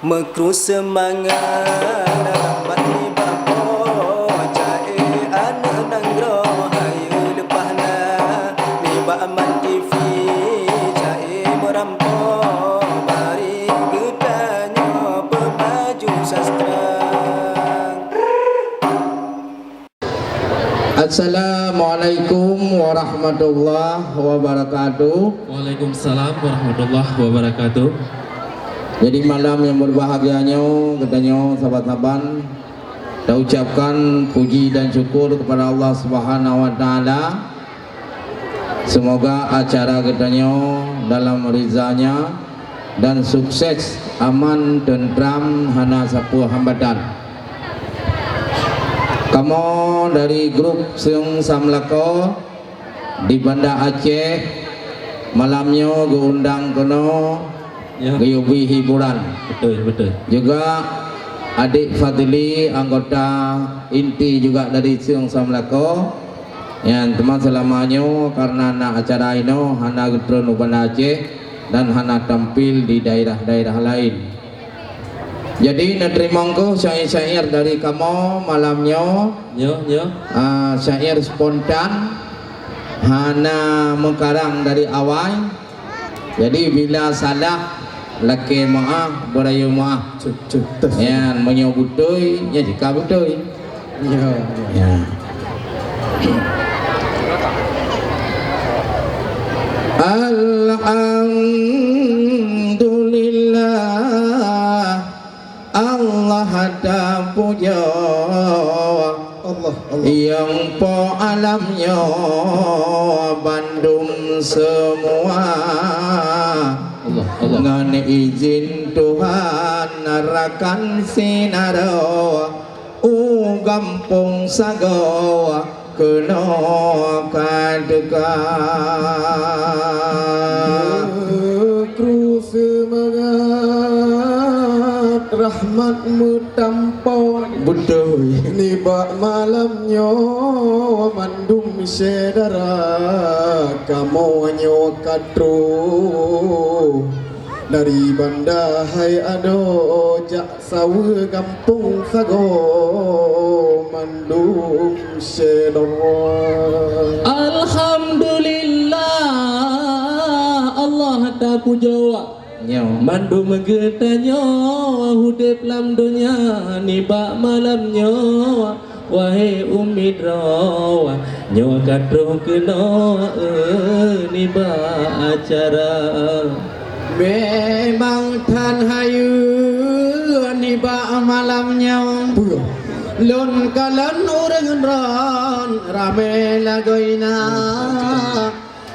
Mekru semangat dapat ni bapo Jae anak nanggro hayu lepah na Ni ba'aman TV Jae merampo Bari gedanyo pemaju sastra. Assalamualaikum warahmatullahi wabarakatuh. Waalaikumsalam warahmatullahi wabarakatuh. Jadi malam yang berbahagianya katanya sahabat-sahabat, kita ucapkan puji dan syukur kepada Allah Subhanahu wa taala. Semoga acara katanya dalam rizanya dan sukses, aman, tentram, hana sapu hambatan. Kamu dari grup Seung Samlako di Banda Aceh malamnya diundang kono Ya. Gayubi hiburan. Betul. Juga adik Fadli anggota inti juga dari Seung Samlako. Yang teman selamanya karena anak acara ini hana getron Banda Aceh dan hana tampil di daerah-daerah lain. Jadi nerima ko syair-syair dari kamu malamnya. Yo. Syair spontan hana mekarang dari awal. Jadi bila salah laki maaf berayu maaf. Yang menyebutui ya jika betul. Ya. Alhamdulillah Allah ada puja Allah yang po alamnya Bandung semua Allah. dengan izin Tuhan narakan sinaro gampung sago kena kaduka Kru semangat rahmatmu tampau betul Nibak malamnya mandum sedara Kamu nyo katro dari Banda hai ado jak sawe kampung sago mandum sedara. Alhamdulillah Allah tak puja. Mandu mengetanya hudep lam dunia nibak malamnya wahai umid rawa nyawa katro kena nibak acara. Memang tan hayu nibak malamnya lon kalan orang ran rame lagoina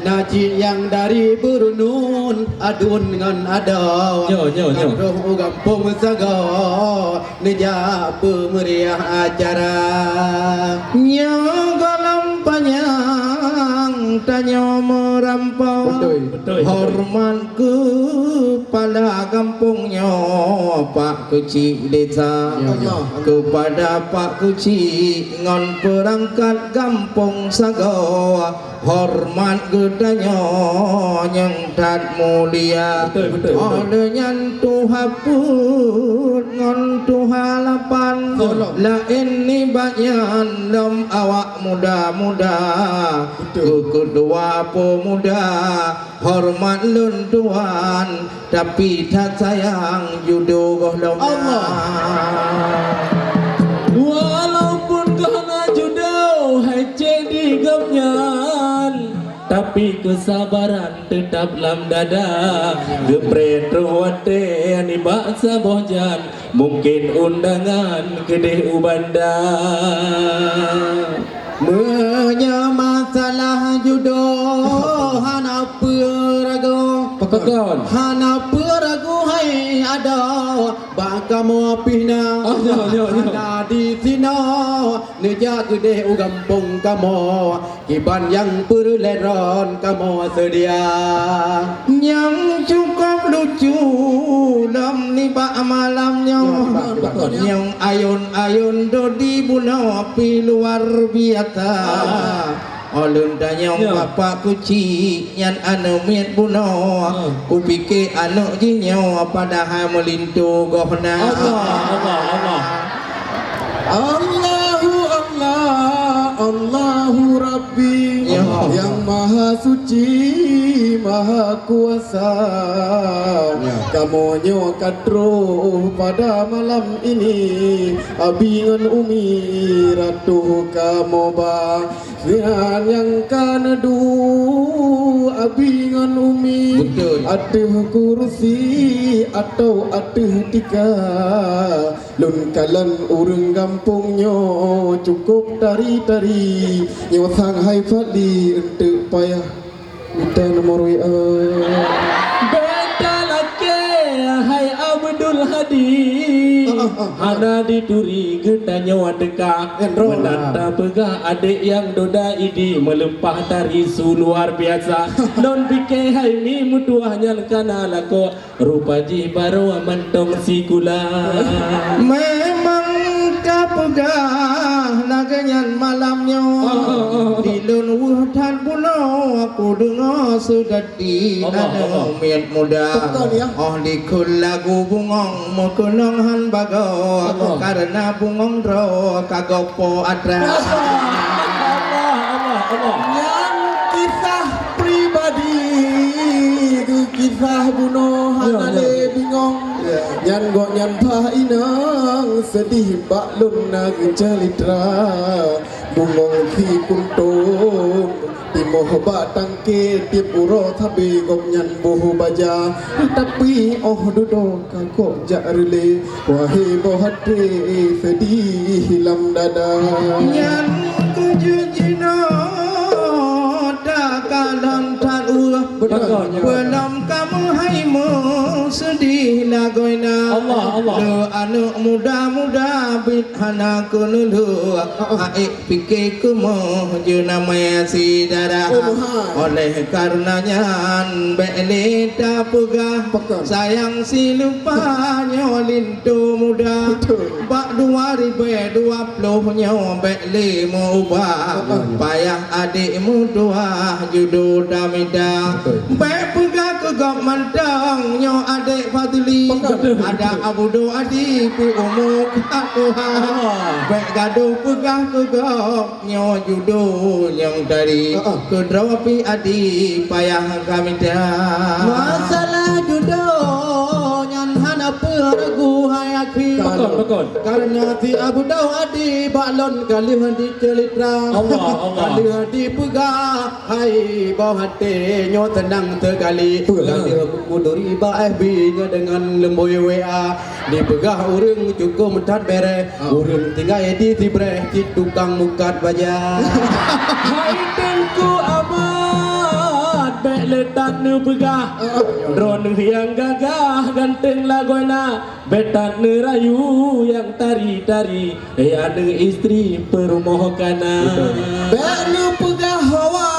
Najib yang dari Brunun adun dengan ada Nyo. Roh kampung sago Nija pemeriah acara Nyo galam panjang Tanya merampau Betul. Hormat kepada kampungnya Pak Kecik Desa Kepada Pak Kecik Ngon perangkat kampung sago Hormat gedanya yang tak mulia. Betul. Olehnya Tuhan pun ngon Tuhan lapan. Lain ni banyak dom awak muda-muda. Kedua pemuda hormat lun Tuhan tapi tak sayang judo gohlong Allah. Walaupun kena judo hece digemnyan tapi kesabaran tetap dalam dada gepret ruwate ni baksa bohjan mungkin undangan kedeh ubanda masalah judo hana perago Pekon hana perago hai ada bakamu pihna hana di sino neja gede ugampung kamu kiban yang perleron kamu sedia yang cukup lucu dalam nibak malamnya yang ayun-ayun dodi bunuh api luar biasa Olun danyong Ya. bapak kuci Yan anu miat buno Ku pikir anu jinyo Padahal melintu gohna Allah. Allahu Allah, Allahu Rabbi, Ya. yang maha suci, maha kuasa. Kamu nyo katro pada malam ini, abingan umi ratu kamu bang. Sian yang kanadu abingan umi. Betul. Atuh kursi atau atuh tika lun kalan urang kampungnya cukup tari-tari nyo sang hai fadli untuk payah minta nomor WA. Beta laki hai Abdul Hadi Hana dituri getanya wadeka menanda pegah adik yang doda idi melempah tari su luar biasa non bike hai mi mutuahnya kana lako rupa ji baru mentong si gula Memang kapegah naganyan malamnya Di lun wuhdan puno Aku dengar sedati Allah. Anu miat muda Betul, ya. Oh di kul lagu bungong Mukunong han bago Allah. Karena bungong ro Kagopo adra Allah Yang kisah pribadi ke kisah bunuh Ya, hanale bingong Nyan go nyan pah inang sedih bak lun nag celitra bungong si kuntung timoh bak tangke tip uro thabi gom nyan boh baja tapi oh dudo kakok jak rele wahai bohate sedih hilam dada Yan kujujino Dakalan taruh Betul. Belum kamu haimu sedih lagoina Allah. Lu anak muda-muda bit hana kunulu Aik pikir kumu junama si darah Oleh karenanya Bekle tak pegah Pegang. Sayang si lupanya lintu muda Bak 2020 nyo Bekle mu ubah Payah adikmu dua judo damida Bek pegah ke gok mantang Nyo adik Fadli Ada abudu adik pi umuk Tuhan Bek gaduh pegah ke gok Nyo judo yang dari Kedrapi adik payah kami dah Masalah judo Nyan hana peragu hayaki Betul. Karena ti Abu Dawadi balon kali hadi celitra Allah. Kali hadi pegah Hai bawah hati nyo tenang terkali Kali kuduri ba FB nya dengan lemboy WA Di pegah urung cukup mentat bere Urung tinggal di tibre Di tukang mukat baja Hai tengku amat Bek letak nu pegah Dron yang gagah Ganteng lagoina Betat nu rayu Yang tari-tari ada istri perumohkana Bek lu pegah hawa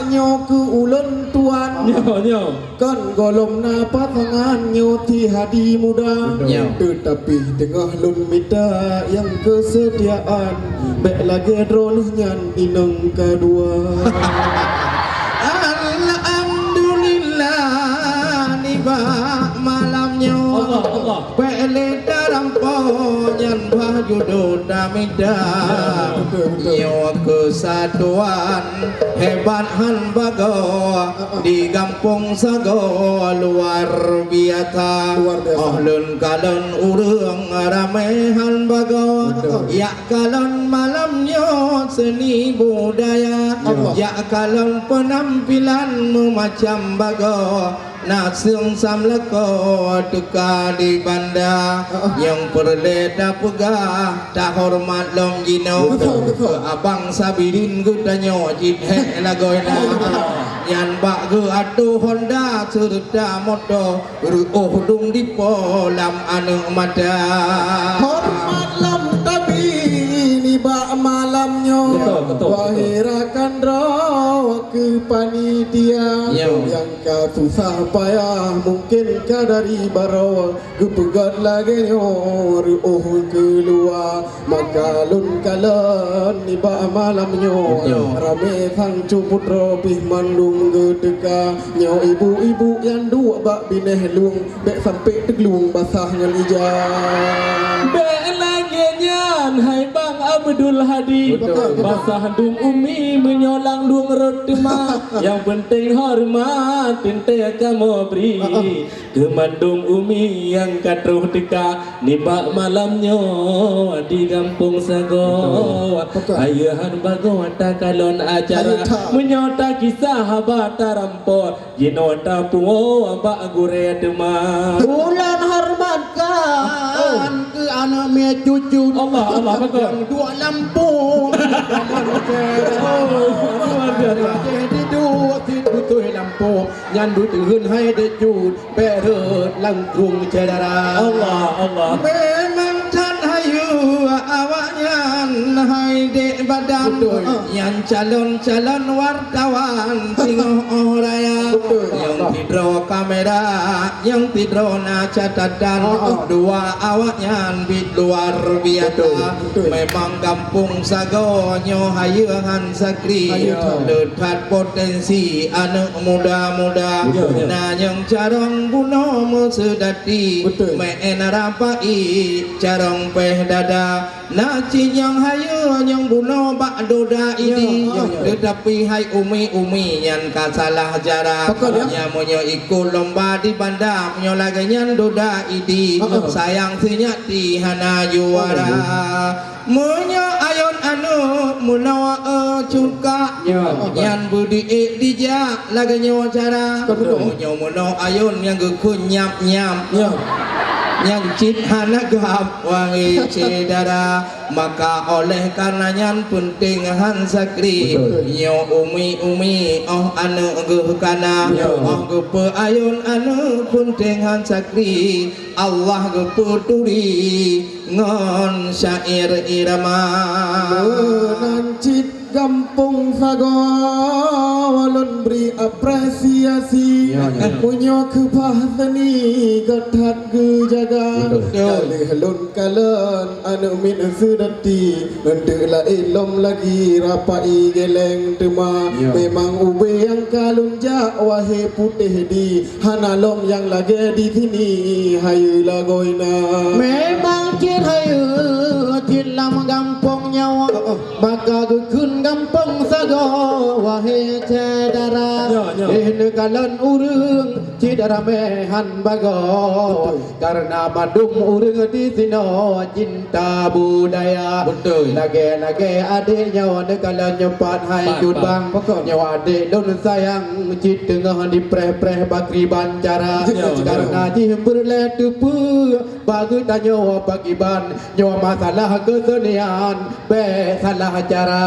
nyo ke ulun tuan Nyo kan golom na pasangan nyo ti hadi muda Nyo. tetapi tengah lun minta yang kesediaan bek lagi drone nyan inong kedua Alhamdulillah Niba malamnya Allah. Bele dalam ponyan bajudo damida Nyawa kesatuan Hebat han bago Di kampung sago Luar biasa Luar biasa. Ohlun kalon urang Ramai han bago Ya kalon malamnya Seni budaya Ya kalon penampilanmu Macam bago Nasung samlako Tuka di banda Yang perleda pegah Tak hormat long jino Abang sabirin gudanyo Jidhe lagoina Yan bak ge atu Honda Serta moto Ruoh dung dipo Lam anu mata hormat lam tapi ni bak malamnya Betul. wahirakan rawa ke panitia yang kau susah payah mungkin kau dari baro gepegat lagi nyor keluar maka lun kalan niba malamnyo rame sang cuputro pih mandung gedeka nyo ibu-ibu yang dua bak bineh luang bek sampai teglung basah ngelijang Nyan hai bang Abdul Hadi basah dum umi menyolang luang rodema yang penting hormat tinte kamu beri kemandung umi yang katruh deka nibak malamnya di kampung Sago ayahan bago takalon acara menyota kisah habata rampo jinota pungo abak gure dema bulan hormatkan ke anak mia cucu Allah bagus dua lampu jadi dua tuh lampu yang dutuhun hai de jud perut langkung cedera Allah memang tan hayu awaknya hai de badan yang calon wartawan singo raya yang tidro kamera yang tidro na catatan dua awaknya bit luar biasa memang kampung Sago nyo hayeuhan sakri dekat potensi anak muda-muda na yang carong buno mesedati main rapai carong peh dada na cinyang hayu yang buno bak doda ini tetapi hai umi yang kasalah jarak nyamonyo ikut lomba di bandar nyo lagi nyan doda idi sayang senyati hana juara munyo ayon anu munawa cuka yang budi dijak lagi nyo cara munyo muno ayon yang gekun nyap yang cit hanagap wangi cedara maka oleh karenanya penting han sakri nyo umi anu geuh kana geupe ayon anu penting han sakri Allah geupe turi ngon syair irama nancit kampung Sago walun beri apresiasi punya kebahasani ketat kejaga kalih lun kalan anu min sedati ndela ilom lagi rapai geleng tema memang ube yang kalun ja wahe putih di hanalom yang lagi di sini hayu lagoina memang cir hayu tilam gampong nyawa maka gekun kampung Sago wahai cedara kalon urung cedara mehan bago karena badung urung di sino cinta budaya lage adik nyawa kalon nyepat hai jud bang nyawa adik don sayang cit tengah di preh bakri bancara karena jihembur le tupu bagi tanyo bagi ban nyawa masalah kesenian be salah cara